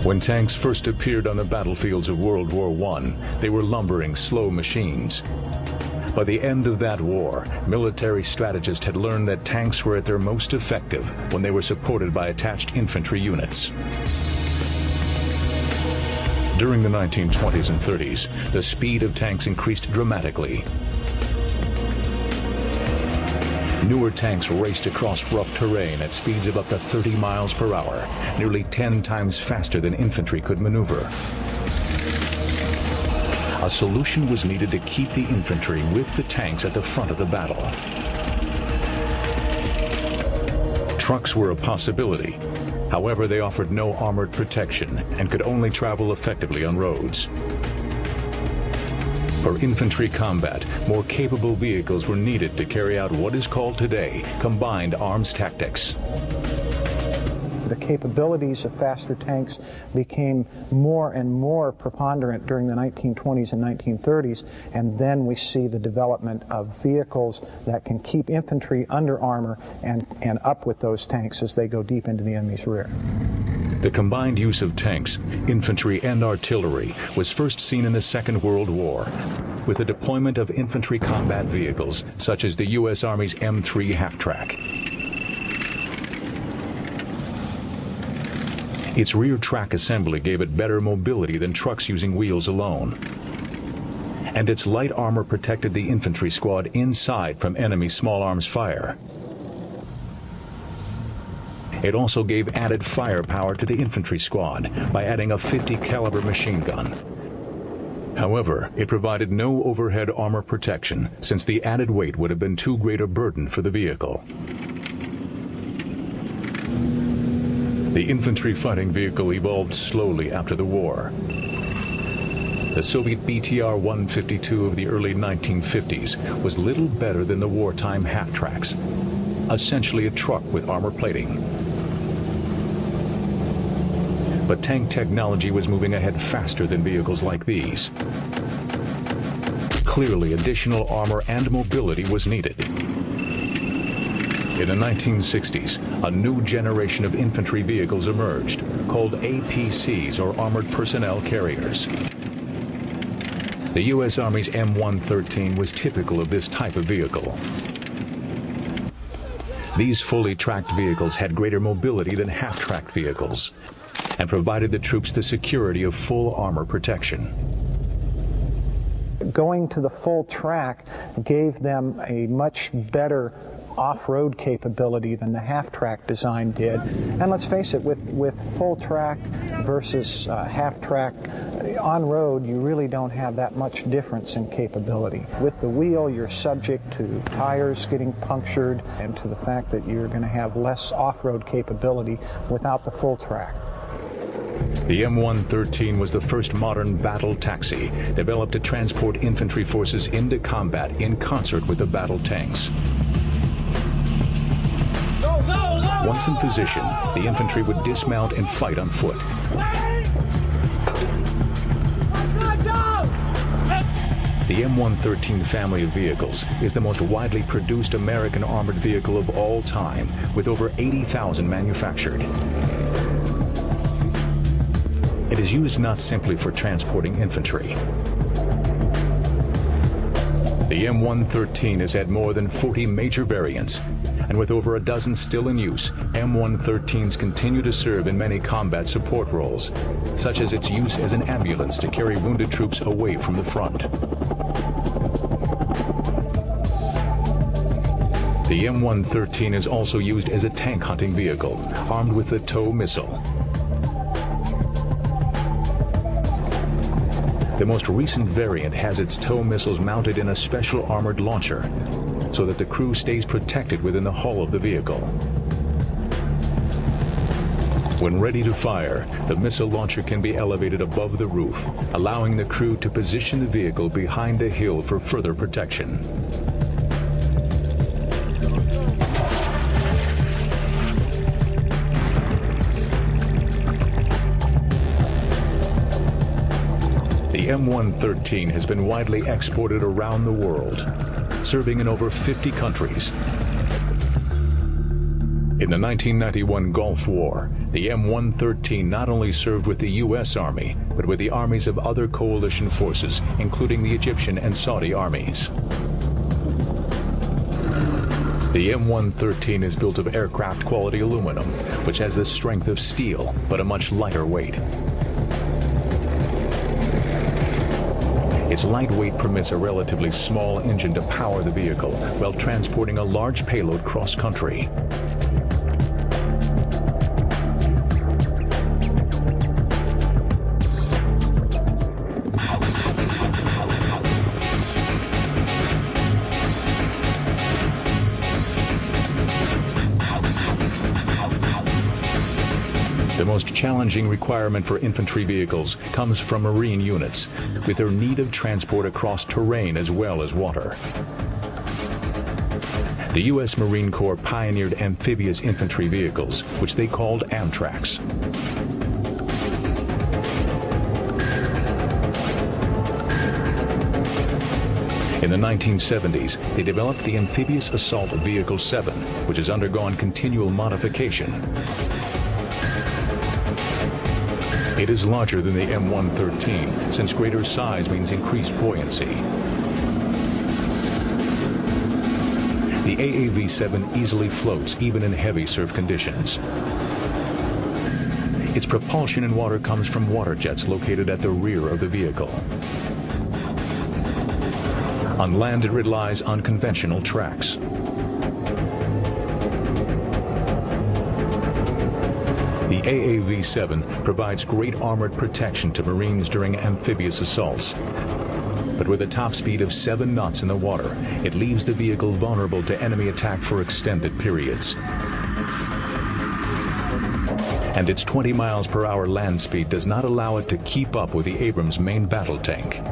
When tanks first appeared on the battlefields of World War I, they were lumbering, slow machines. By the end of that war, military strategists had learned that tanks were at their most effective when they were supported by attached infantry units. During the 1920s and 30s, the speed of tanks increased dramatically. Newer tanks raced across rough terrain at speeds of up to 30 miles per hour, nearly 10 times faster than infantry could maneuver. A solution was needed to keep the infantry with the tanks at the front of the battle. Trucks were a possibility. However, they offered no armored protection and could only travel effectively on roads. For infantry combat, more capable vehicles were needed to carry out what is called today combined arms tactics. The capabilities of faster tanks became more and more preponderant during the 1920s and 1930s, and then we see the development of vehicles that can keep infantry under armor and up with those tanks as they go deep into the enemy's rear. The combined use of tanks, infantry and artillery was first seen in the Second World War, with the deployment of infantry combat vehicles such as the U.S. Army's M3 half-track. Its rear track assembly gave it better mobility than trucks using wheels alone. And its light armor protected the infantry squad inside from enemy small arms fire. It also gave added firepower to the infantry squad by adding a .50 caliber machine gun. However, it provided no overhead armor protection, since the added weight would have been too great a burden for the vehicle. The infantry fighting vehicle evolved slowly after the war. The Soviet BTR-152 of the early 1950s was little better than the wartime half-tracks, essentially a truck with armor plating. But tank technology was moving ahead faster than vehicles like these. Clearly, additional armor and mobility was needed. In the 1960s, a new generation of infantry vehicles emerged, called APCs, or Armored Personnel Carriers. The U.S. Army's M113 was typical of this type of vehicle. These fully tracked vehicles had greater mobility than half-tracked vehicles, and provided the troops the security of full armor protection. Going to the full track gave them a much better off-road capability than the half-track design did. And let's face it, with full track versus half-track, on road you really don't have that much difference in capability. With the wheel, you're subject to tires getting punctured and to the fact that you're going to have less off-road capability without the full track. The M113 was the first modern battle taxi developed to transport infantry forces into combat in concert with the battle tanks. Once in position, the infantry would dismount and fight on foot. The M113 family of vehicles is the most widely produced American armored vehicle of all time, with over 80,000 manufactured. It is used not simply for transporting infantry. The M113 has had more than 40 major variants, and with over a dozen still in use, M113s continue to serve in many combat support roles, such as its use as an ambulance to carry wounded troops away from the front. The M113 is also used as a tank hunting vehicle, armed with the TOW missile. The most recent variant has its TOW missiles mounted in a special armored launcher, so that the crew stays protected within the hull of the vehicle. When ready to fire, the missile launcher can be elevated above the roof, allowing the crew to position the vehicle behind a hill for further protection. The M113 has been widely exported around the world, serving in over 50 countries. In the 1991 Gulf War, the M113 not only served with the U.S. Army, but with the armies of other coalition forces, including the Egyptian and Saudi armies. The M113 is built of aircraft-quality aluminum, which has the strength of steel, but a much lighter weight. Its light weight permits a relatively small engine to power the vehicle while transporting a large payload cross-country. The most challenging requirement for infantry vehicles comes from Marine units, with their need of transport across terrain as well as water. The U.S. Marine Corps pioneered amphibious infantry vehicles, which they called Amtracs. In the 1970s, they developed the Amphibious Assault Vehicle 7, which has undergone continual modification. It is larger than the M113, since greater size means increased buoyancy. The AAV-7 easily floats even in heavy surf conditions. Its propulsion in water comes from water jets located at the rear of the vehicle. On land, it relies on conventional tracks. The AAV-7 provides great armored protection to Marines during amphibious assaults. But with a top speed of 7 knots in the water, it leaves the vehicle vulnerable to enemy attack for extended periods. And its 20 miles per hour land speed does not allow it to keep up with the Abrams main battle tank.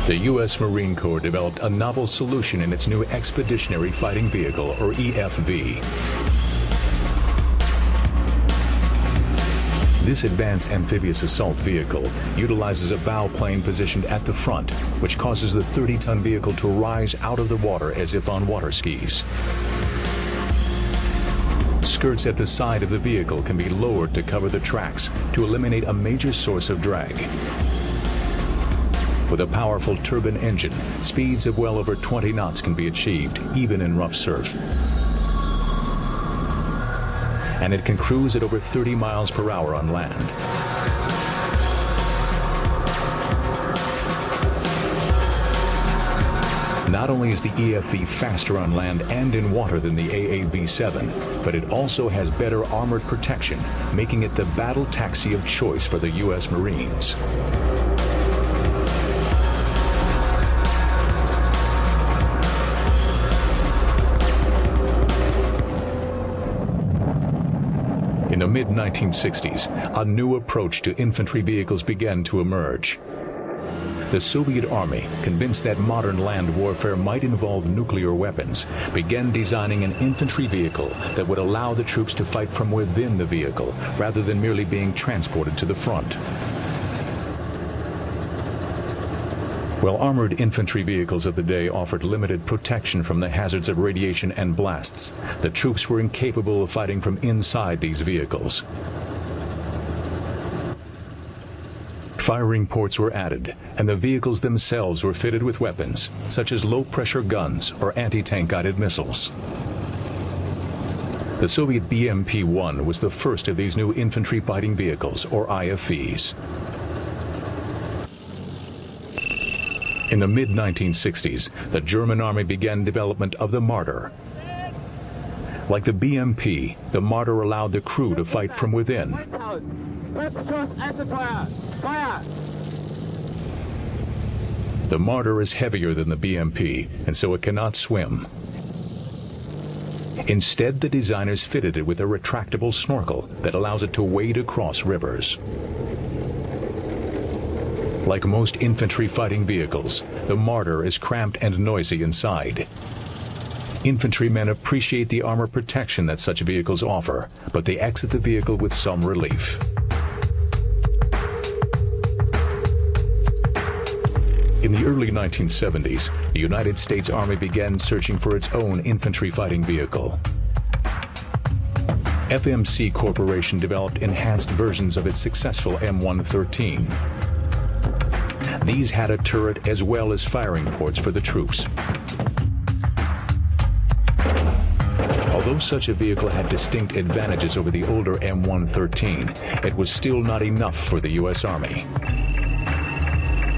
The U.S. Marine Corps developed a novel solution in its new Expeditionary Fighting Vehicle, or EFV. This advanced amphibious assault vehicle utilizes a bow plane positioned at the front, which causes the 30-ton vehicle to rise out of the water as if on water skis. Skirts at the side of the vehicle can be lowered to cover the tracks to eliminate a major source of drag. With a powerful turbine engine, speeds of well over 20 knots can be achieved, even in rough surf. And it can cruise at over 30 miles per hour on land. Not only is the EFV faster on land and in water than the AAV-7, but it also has better armored protection, making it the battle taxi of choice for the U.S. Marines. In the mid-1960s, a new approach to infantry vehicles began to emerge. The Soviet Army, convinced that modern land warfare might involve nuclear weapons, began designing an infantry vehicle that would allow the troops to fight from within the vehicle, rather than merely being transported to the front. While armored infantry vehicles of the day offered limited protection from the hazards of radiation and blasts, the troops were incapable of fighting from inside these vehicles. Firing ports were added, and the vehicles themselves were fitted with weapons, such as low-pressure guns or anti-tank guided missiles. The Soviet BMP-1 was the first of these new infantry fighting vehicles, or IFVs. In the mid-1960s, the German army began development of the Marder. Like the BMP, the Marder allowed the crew to fight from within. The Marder is heavier than the BMP, and so it cannot swim. Instead, the designers fitted it with a retractable snorkel that allows it to wade across rivers. Like most infantry fighting vehicles, the Marder is cramped and noisy inside. Infantrymen appreciate the armor protection that such vehicles offer, but they exit the vehicle with some relief. In the early 1970s, the United States Army began searching for its own infantry fighting vehicle. FMC Corporation developed enhanced versions of its successful M113. These had a turret as well as firing ports for the troops. Although such a vehicle had distinct advantages over the older M113, it was still not enough for the U.S. Army.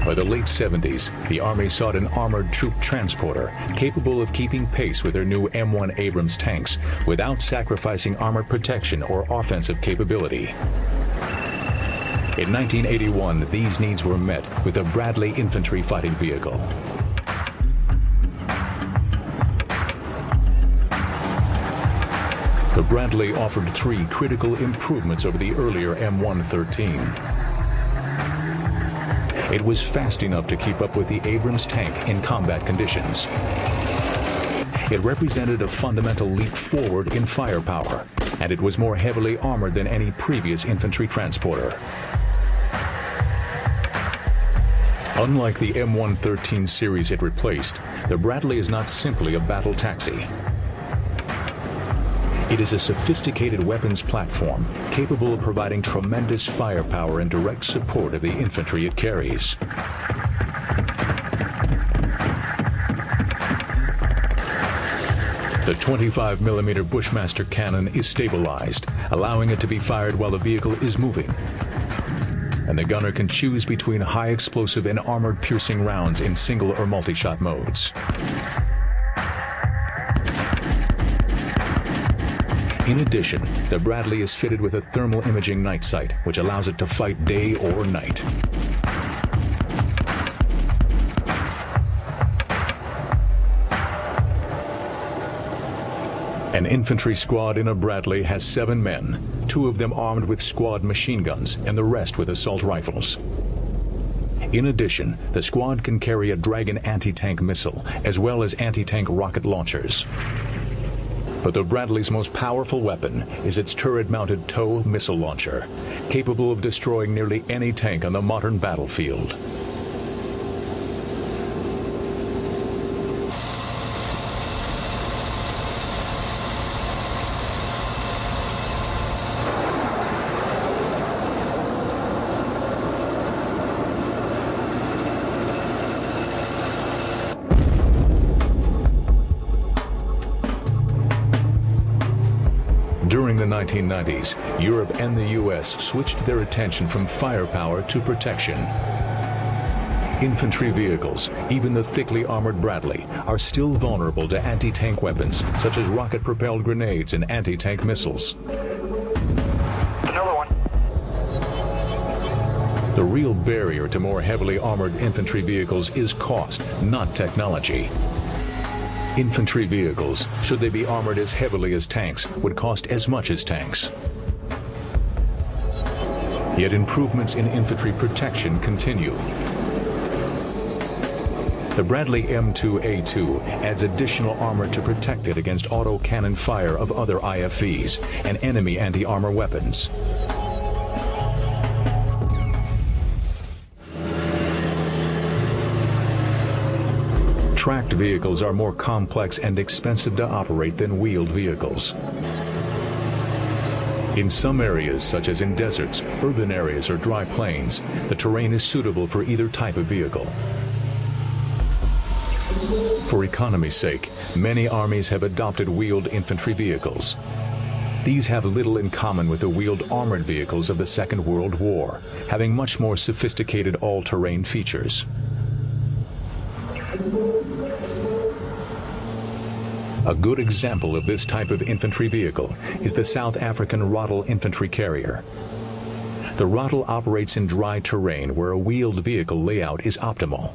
By the late 70s, the Army sought an armored troop transporter capable of keeping pace with their new M1 Abrams tanks without sacrificing armored protection or offensive capability. In 1981, these needs were met with the Bradley infantry fighting vehicle. The Bradley offered 3 critical improvements over the earlier M113. It was fast enough to keep up with the Abrams tank in combat conditions. It represented a fundamental leap forward in firepower, and it was more heavily armored than any previous infantry transporter. Unlike the M113 series it replaced, the Bradley is not simply a battle taxi. It is a sophisticated weapons platform capable of providing tremendous firepower and direct support of the infantry it carries. The 25mm Bushmaster cannon is stabilized, allowing it to be fired while the vehicle is moving. And the gunner can choose between high explosive and armored piercing rounds in single or multi-shot modes. In addition, the Bradley is fitted with a thermal imaging night sight, which allows it to fight day or night. An infantry squad in a Bradley has 7 men, 2 of them armed with squad machine guns and the rest with assault rifles. In addition, the squad can carry a Dragon anti-tank missile, as well as anti-tank rocket launchers. But the Bradley's most powerful weapon is its turret-mounted TOW missile launcher, capable of destroying nearly any tank on the modern battlefield. During the 1990s, Europe and the U.S. switched their attention from firepower to protection. Infantry vehicles, even the thickly armored Bradley, are still vulnerable to anti-tank weapons, such as rocket-propelled grenades and anti-tank missiles. Another one. The real barrier to more heavily armored infantry vehicles is cost, not technology. Infantry vehicles, should they be armored as heavily as tanks, would cost as much as tanks. Yet improvements in infantry protection continue. The Bradley M2A2 adds additional armor to protect it against autocannon fire of other IFVs and enemy anti-armor weapons. Tracked vehicles are more complex and expensive to operate than wheeled vehicles. In some areas, such as in deserts, urban areas, or dry plains, the terrain is suitable for either type of vehicle. For economy's sake, many armies have adopted wheeled infantry vehicles. These have little in common with the wheeled armored vehicles of the Second World War, having much more sophisticated all-terrain features. A good example of this type of infantry vehicle is the South African Roddel infantry carrier. The Roddel operates in dry terrain where a wheeled vehicle layout is optimal.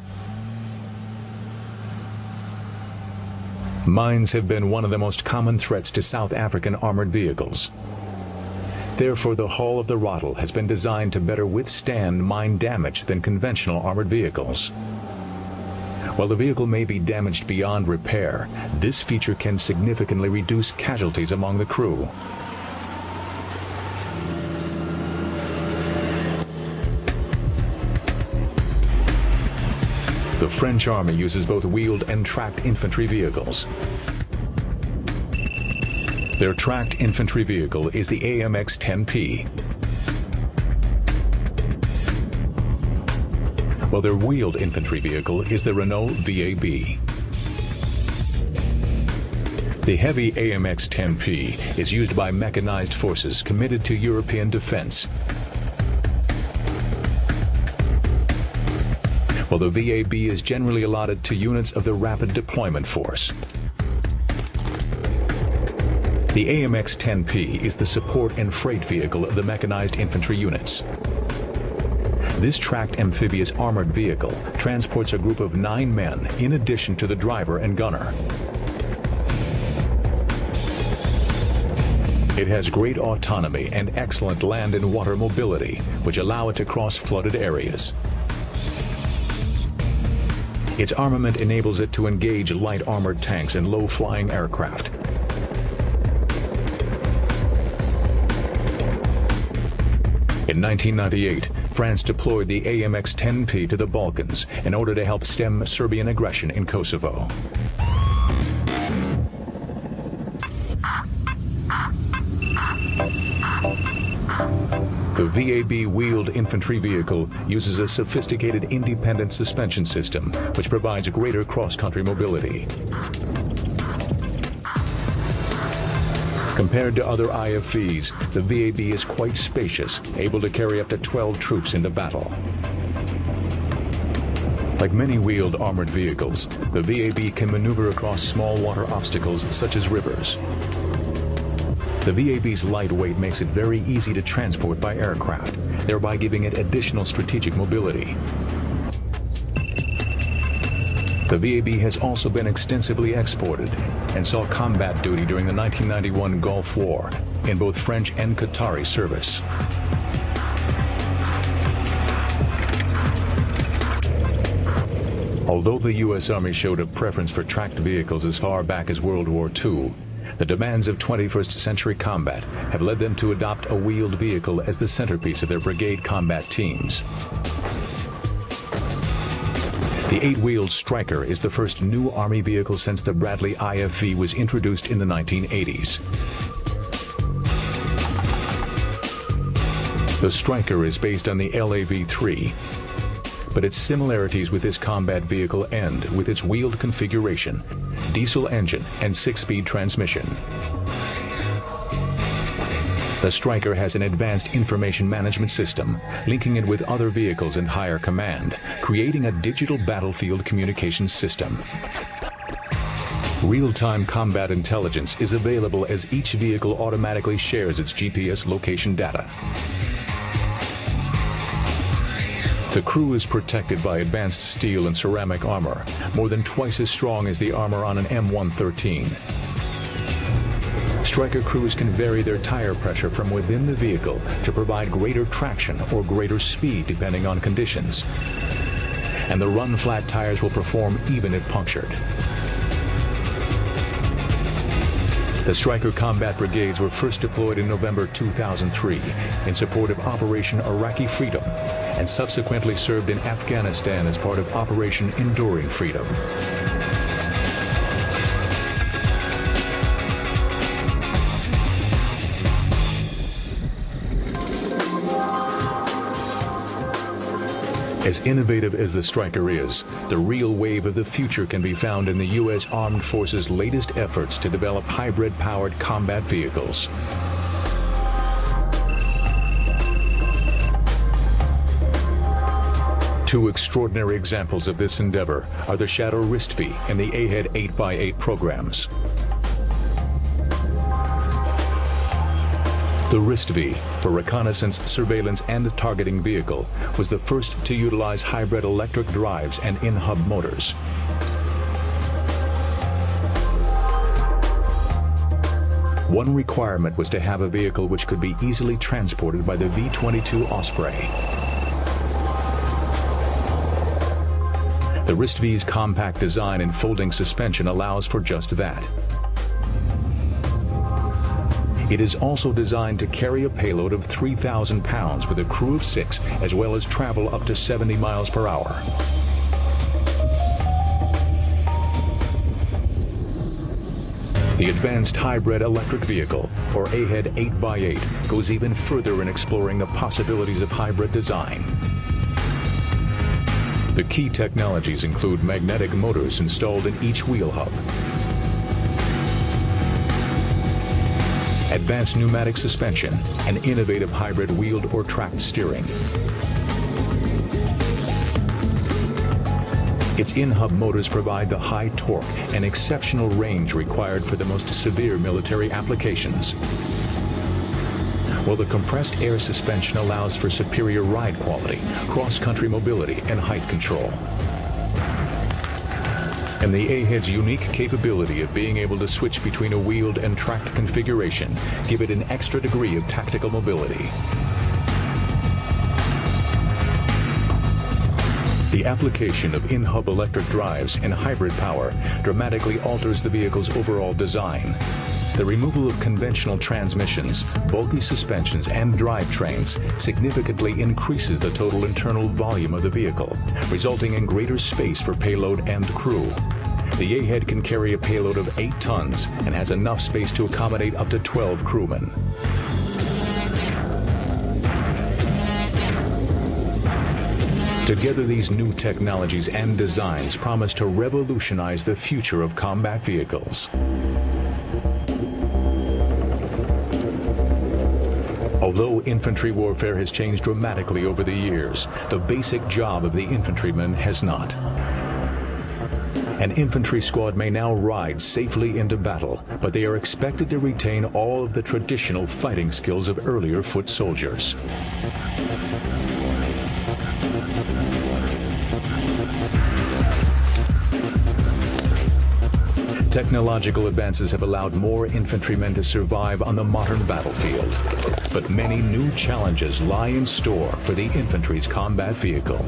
Mines have been one of the most common threats to South African armored vehicles. Therefore, the hull of the Roddel has been designed to better withstand mine damage than conventional armored vehicles. While the vehicle may be damaged beyond repair, this feature can significantly reduce casualties among the crew. The French Army uses both wheeled and tracked infantry vehicles. Their tracked infantry vehicle is the AMX-10P, while their wheeled infantry vehicle is the Renault VAB. The heavy AMX-10P is used by mechanized forces committed to European defense, while the VAB is generally allotted to units of the Rapid Deployment Force. The AMX-10P is the support and freight vehicle of the mechanized infantry units. This tracked amphibious armored vehicle transports a group of 9 men in addition to the driver and gunner. It has great autonomy and excellent land and water mobility, which allow it to cross flooded areas. Its armament enables it to engage light armored tanks and low-flying aircraft. In 1998, France deployed the AMX-10P to the Balkans in order to help stem Serbian aggression in Kosovo. The VAB wheeled infantry vehicle uses a sophisticated independent suspension system, which provides greater cross-country mobility. Compared to other IFVs, the VAB is quite spacious, able to carry up to 12 troops into battle. Like many wheeled armored vehicles, the VAB can maneuver across small water obstacles such as rivers. The VAB's lightweight makes it very easy to transport by aircraft, thereby giving it additional strategic mobility. The VAB has also been extensively exported and saw combat duty during the 1991 Gulf War in both French and Qatari service. Although the U.S. Army showed a preference for tracked vehicles as far back as World War II, the demands of 21st century combat have led them to adopt a wheeled vehicle as the centerpiece of their brigade combat teams. The 8-wheeled Stryker is the first new Army vehicle since the Bradley IFV was introduced in the 1980s. The Stryker is based on the LAV-3, but its similarities with this combat vehicle end with its wheeled configuration, diesel engine, and 6-speed transmission. The Stryker has an advanced information management system, linking it with other vehicles and higher command, creating a digital battlefield communications system. Real-time combat intelligence is available as each vehicle automatically shares its GPS location data. The crew is protected by advanced steel and ceramic armor, more than twice as strong as the armor on an M113. Stryker crews can vary their tire pressure from within the vehicle to provide greater traction or greater speed depending on conditions. And the run-flat tires will perform even if punctured. The Stryker combat brigades were first deployed in November 2003 in support of Operation Iraqi Freedom, and subsequently served in Afghanistan as part of Operation Enduring Freedom. As innovative as the Stryker is, the real wave of the future can be found in the U.S. Armed Forces' latest efforts to develop hybrid-powered combat vehicles. Two extraordinary examples of this endeavor are the Shadow RIST-V and the AHEAD 8x8 programs. The RIST-V, for reconnaissance, surveillance, and targeting vehicle, was the first to utilize hybrid electric drives and in-hub motors. One requirement was to have a vehicle which could be easily transported by the V-22 Osprey. The RIST-V's compact design and folding suspension allows for just that. It is also designed to carry a payload of 3,000 pounds with a crew of 6, as well as travel up to 70 miles per hour. The Advanced Hybrid Electric Vehicle, or AHED 8x8, goes even further in exploring the possibilities of hybrid design. The key technologies include magnetic motors installed in each wheel hub, advanced pneumatic suspension, and innovative hybrid wheeled or tracked steering. Its in-hub motors provide the high torque and exceptional range required for the most severe military applications, while the compressed air suspension allows for superior ride quality, cross-country mobility, and height control. And the AHED's unique capability of being able to switch between a wheeled and tracked configuration give it an extra degree of tactical mobility. The application of in-hub electric drives and hybrid power dramatically alters the vehicle's overall design. The removal of conventional transmissions, bulky suspensions, and drivetrains significantly increases the total internal volume of the vehicle, resulting in greater space for payload and crew. The AHED can carry a payload of 8 tons and has enough space to accommodate up to 12 crewmen. Together, these new technologies and designs promise to revolutionize the future of combat vehicles. Although infantry warfare has changed dramatically over the years, the basic job of the infantryman has not. An infantry squad may now ride safely into battle, but they are expected to retain all of the traditional fighting skills of earlier foot soldiers. Technological advances have allowed more infantrymen to survive on the modern battlefield, but many new challenges lie in store for the infantry's combat vehicle.